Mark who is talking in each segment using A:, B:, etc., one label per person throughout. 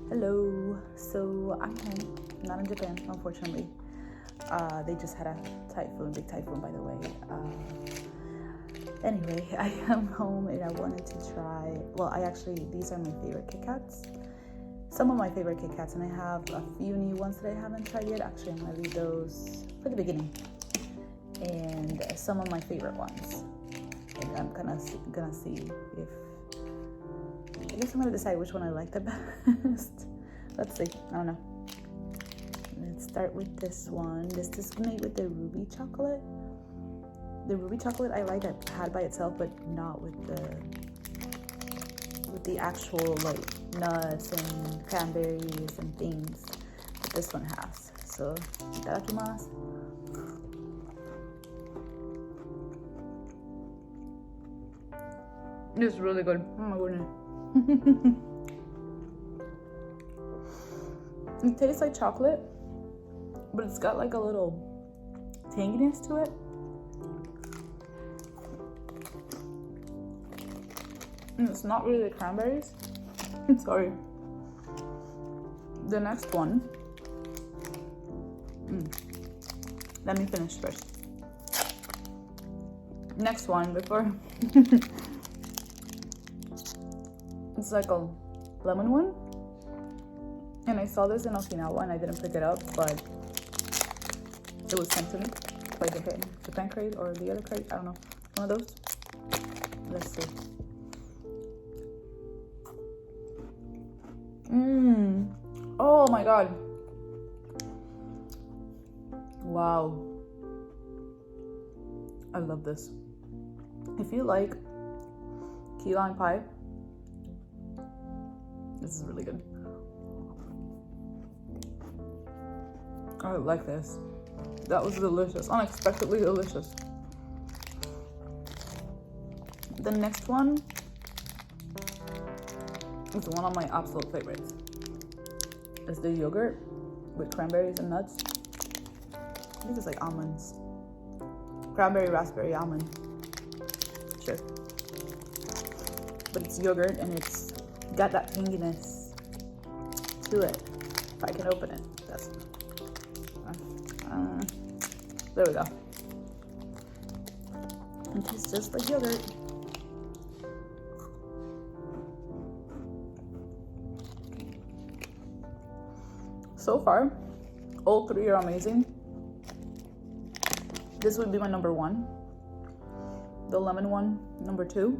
A: Hello. So I'm home, not in Japan, unfortunately. They just had a typhoon, big typhoon, by the way. Anyway, I am home and I wanted to try. Well, these are my favorite Kit Kats. Some of my favorite Kit Kats, and I have a few new ones that I haven't tried yet. Actually, I'm gonna leave those for the beginning. And some of my favorite ones. And I'm gonna see if. I guess I'm gonna decide which one I like the best. Let's see. I don't know. Let's start with this one. This is made with the ruby chocolate. The ruby chocolate I like. I've had by itself, but not with the actual like nuts and cranberries and things that this one has. So, itadakimasu. This is really good. Oh my goodness. It tastes like chocolate, but it's got like a little tanginess to it. And it's not really the cranberries. Sorry. The next one. Let me finish first. Next one before. It's like a lemon one. And I saw this in Okinawa and I didn't pick it up, but it was sent to me by Japan crate or the other crate. I don't know. One of those. Let's see. Oh my god. Wow. I love this. If you like key lime pie, this is really good. I like this. That was delicious. Unexpectedly delicious. The next one is one of my absolute favorites. It's the yogurt with cranberries and nuts. I think it's like almonds. Cranberry, raspberry, almond. Sure. But it's yogurt and it's got that tanginess to it. If I can open it, that's there we go. It tastes just like yogurt. So far, all three are amazing. This would be my number one. The lemon one, number two.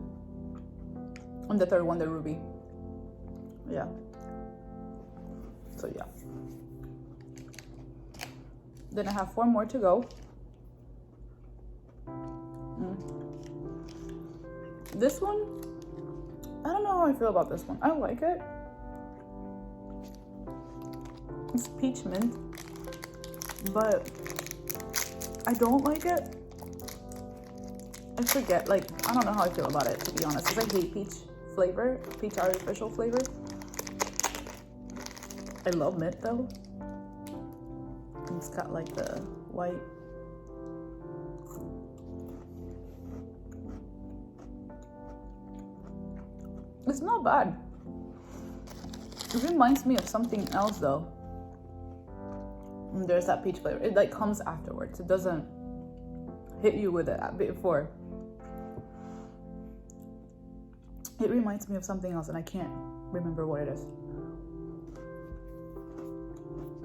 A: And the third one, the ruby. Yeah. So yeah. Then I have 4 more to go. This one, I don't know how I feel about this one. I like it. It's peach mint, but I don't like it. I forget, like, I don't know how I feel about it, to be honest, because I hate peach artificial flavor. I love mint though. It's got like the white. It's not bad. It reminds me of something else though. And there's that peach flavor. It like comes afterwards. It doesn't hit you with it before. It reminds me of something else and I can't remember what it is.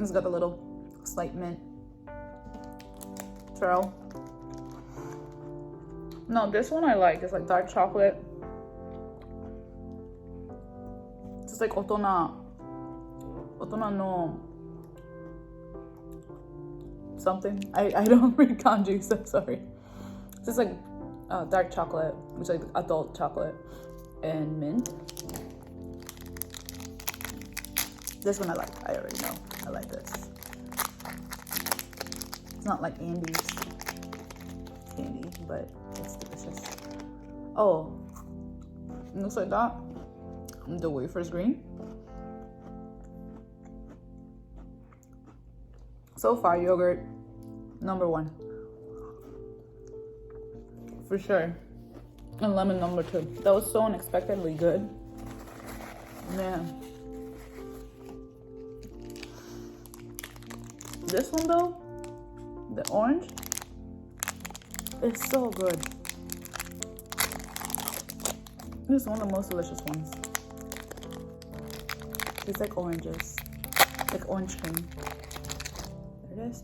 A: It's got a little slight mint trail. No, this one I like. It's like dark chocolate. It's like otona no something. I don't read kanji, so sorry. It's just like dark chocolate, which is like adult chocolate, and mint. This one I like. I already know. I like this. It's not like Andy's candy, but it's delicious. Oh, it looks like that. The wafer's green. So far, yogurt, number one. For sure. And lemon, number 2. That was so unexpectedly good. Man. This one though, the orange, is so good. This is one of the most delicious ones. Tastes like oranges, like orange cream. There it is.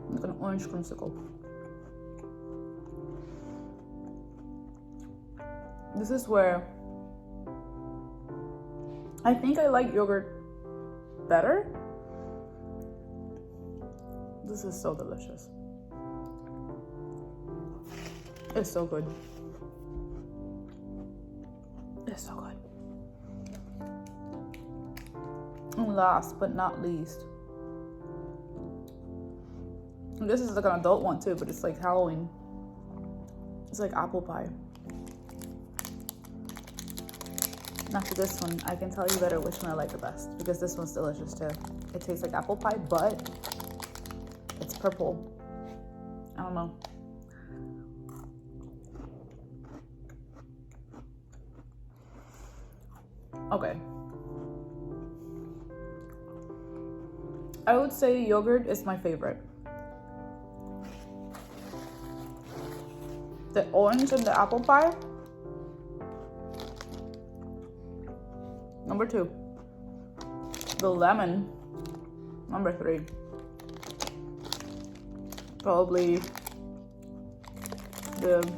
A: Like an orange creamsicle. This is where I think I like yogurt better. This is so delicious. It's so good. It's so good. And last but not least, and this is like an adult one too, but it's like Halloween. It's like apple pie. After this one, I can tell you better which one I like the best, because this one's delicious too. It tastes like apple pie, but it's purple. I don't know. Okay. I would say yogurt is my favorite. The orange and the apple pie, number 2. The lemon, number 3. Probably the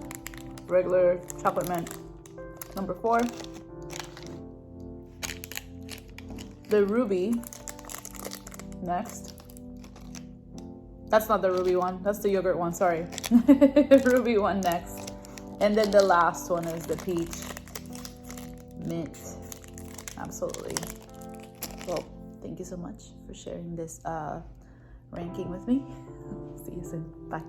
A: regular chocolate mint, number 4. The ruby, next. That's not the ruby one, that's the yogurt one, sorry. Ruby one next. And then the last one is the peach mint. Absolutely. Well, thank you so much for sharing this ranking with me. See you soon. Bye.